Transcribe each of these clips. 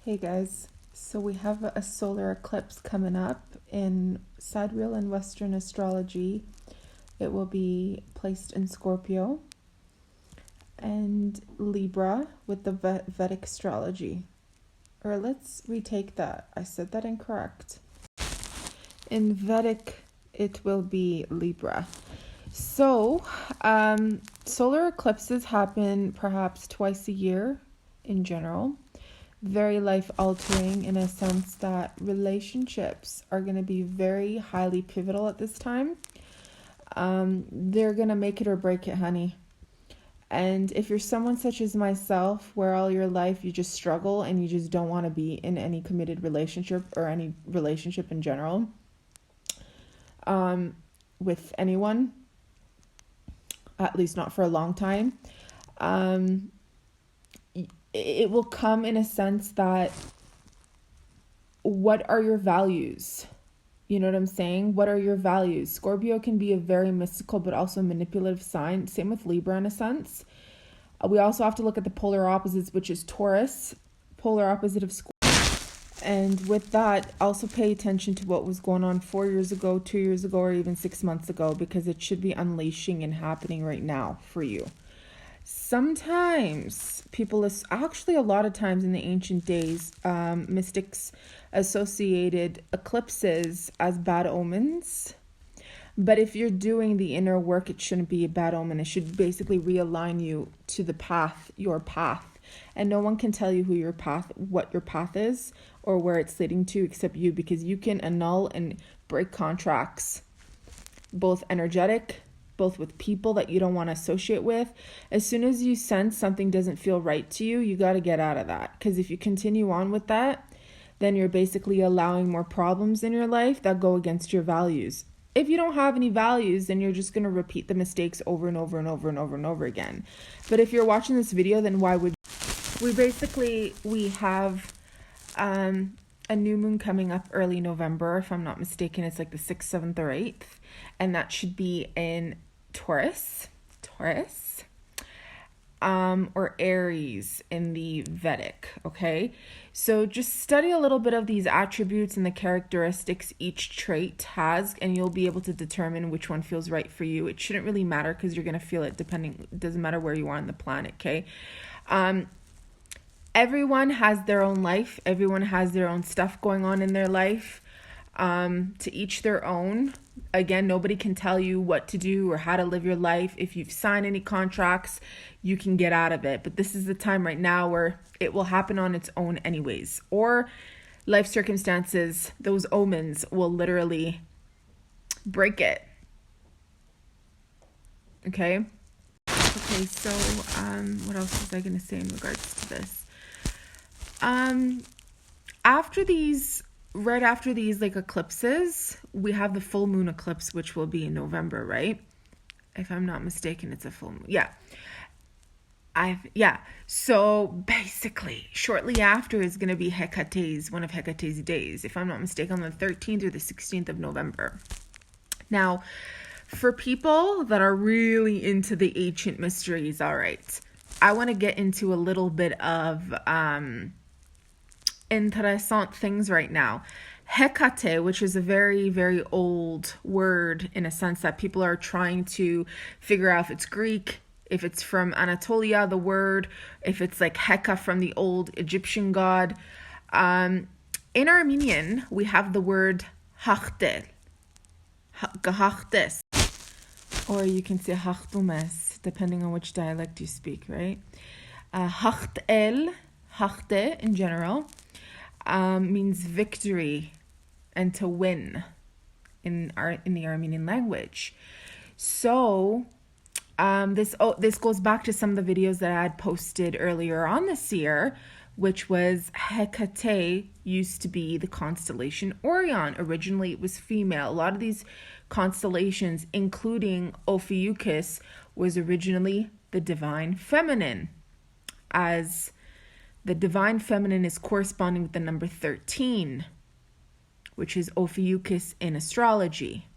Hey guys, so we have a solar eclipse coming up in sidereal and Western astrology. It will be placed in Scorpio and Libra with the Vedic astrology. Or let's retake that. I said that incorrect. In Vedic, it will be Libra. So, solar eclipses happen perhaps twice a year in general. Very life altering in a sense that relationships are going to be very highly pivotal at this time. They're going to make it or break it, honey. And if you're someone such as myself, where all your life you just struggle and you just don't want to be in any committed relationship or any relationship in general, with anyone, at least not for a long time, it will come in a sense that what are your values? You know what I'm saying? What are your values? Scorpio can be a very mystical but also manipulative sign. Same with Libra in a sense. We also have to look at the polar opposites, which is Taurus, polar opposite of Scorpio. And with that, also pay attention to what was going on 4 years ago, 2 years ago, or even 6 months ago, because it should be unleashing and happening right now for you. Sometimes actually a lot of times in the ancient days, mystics associated eclipses as bad omens. But if you're doing the inner work, it shouldn't be a bad omen. It should basically realign you to the path, your path. And no one can tell you what your path is or where it's leading to except you, because you can annul and break contracts, both energetic, both with people that you don't want to associate with. As soon as you sense something doesn't feel right to you, you got to get out of that. Because if you continue on with that, then you're basically allowing more problems in your life that go against your values. If you don't have any values, then you're just going to repeat the mistakes over and over and over and over and over again. But if you're watching this video, then why would we have a new moon coming up early November, if I'm not mistaken. It's like the 6th, 7th, or 8th. And that should be in Taurus, or Aries in the Vedic, okay? So just study a little bit of these attributes and the characteristics each trait has, and you'll be able to determine which one feels right for you. It shouldn't really matter because you're going to feel it it doesn't matter where you are on the planet, okay? Everyone has their own life. Everyone has their own stuff going on in their life. To each their own. Again, nobody can tell you what to do or how to live your life. If you've signed any contracts, you can get out of it. But this is the time right now where it will happen on its own anyways. Or life circumstances, those omens will literally break it. Okay? Okay, so what else was I going to say in regards to this? Right after these like eclipses, we have the full moon eclipse, which will be in November, right? If I'm not mistaken, it's a full moon. Yeah. So basically, shortly after is going to be Hekate's, one of Hekate's days, if I'm not mistaken, on the 13th or the 16th of November. Now, for people that are really into the ancient mysteries, all right, I want to get into a little bit of interessant things right now. Hekate, which is a very, very old word in a sense that people are trying to figure out if it's Greek, if it's from Anatolia, the word, if it's like Heka from the old Egyptian god. In Armenian, we have the word HakhtEL, HakhtES, or you can say HakhtEL, depending on which dialect you speak, right? HakhtEL, Hakhte in general, means victory and to win in the Armenian language. So this goes back to some of the videos that I had posted earlier on this year, which was Hekate used to be the constellation Orion. Originally it was female. A lot of these constellations, including Ophiuchus, was originally the divine feminine, as the divine feminine is corresponding with the number 13, which is Ophiuchus in astrology.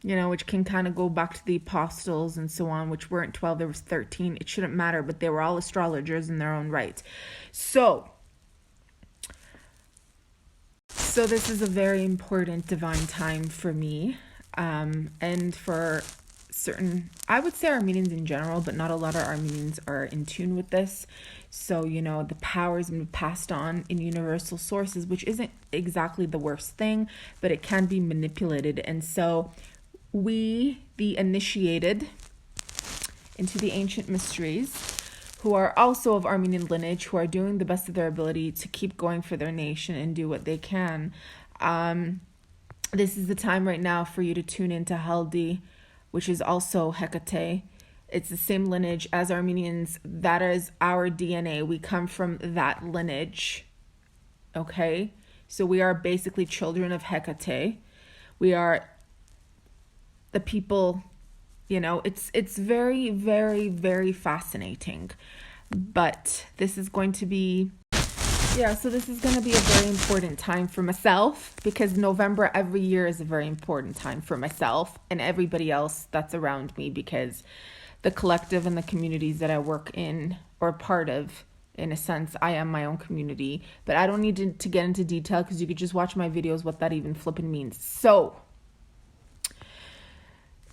which can kind of go back to the apostles and so on, which weren't 12, there was 13. It shouldn't matter, but they were all astrologers in their own right. So this is a very important divine time for me, and for certain, I would say Armenians in general, but not a lot of Armenians are in tune with this. So, the power has been passed on in universal sources, which isn't exactly the worst thing, but it can be manipulated. And so we, the initiated into the ancient mysteries, who are also of Armenian lineage, who are doing the best of their ability to keep going for their nation and do what they can. This is the time right now for you to tune into Khaldi, which is also Hekate. It's the same lineage as Armenians. That is our DNA. We come from that lineage. Okay? So we are basically children of Hekate. We are the people, it's very, very, very fascinating. But this is going to be a very important time for myself, because November every year is a very important time for myself and everybody else that's around me, because the collective and the communities that I work in or part of, in a sense, I am my own community. But I don't need to get into detail, because you could just watch my videos what that even flipping means. So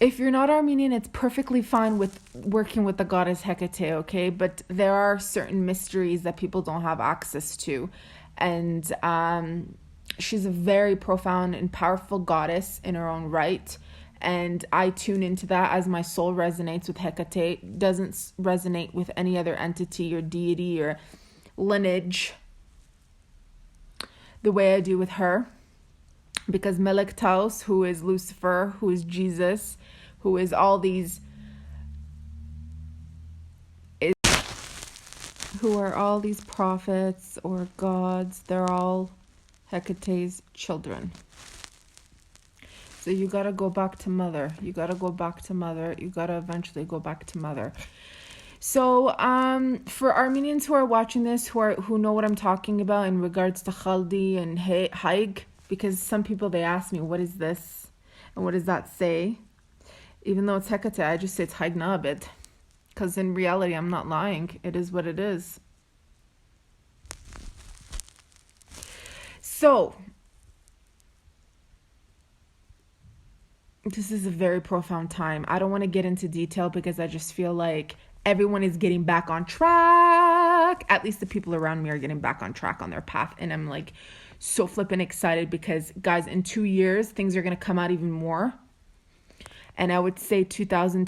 if you're not Armenian, it's perfectly fine with working with the goddess Hekate, okay? But there are certain mysteries that people don't have access to. And she's a very profound and powerful goddess in her own right. And I tune into that as my soul resonates with Hekate. It doesn't resonate with any other entity or deity or lineage the way I do with her. Because Melek Taus, who is Lucifer, who is Jesus, who is all these, who are all these prophets or gods, they're all Hecate's children. So you gotta go back to mother. You gotta eventually go back to mother. So for Armenians who are watching this, who know what I'm talking about in regards to Khaldi and Haig, because some people, they ask me, what is this? And what does that say? Even though it's Hekate, I just say it's Haig Nabit. Because in reality, I'm not lying. It is what it is. So this is a very profound time. I don't want to get into detail, because I just feel like everyone is getting back on track. At least the people around me are getting back on track on their path. And I'm like so flippin' excited, because guys, in 2 years, things are going to come out even more. And I would say 2020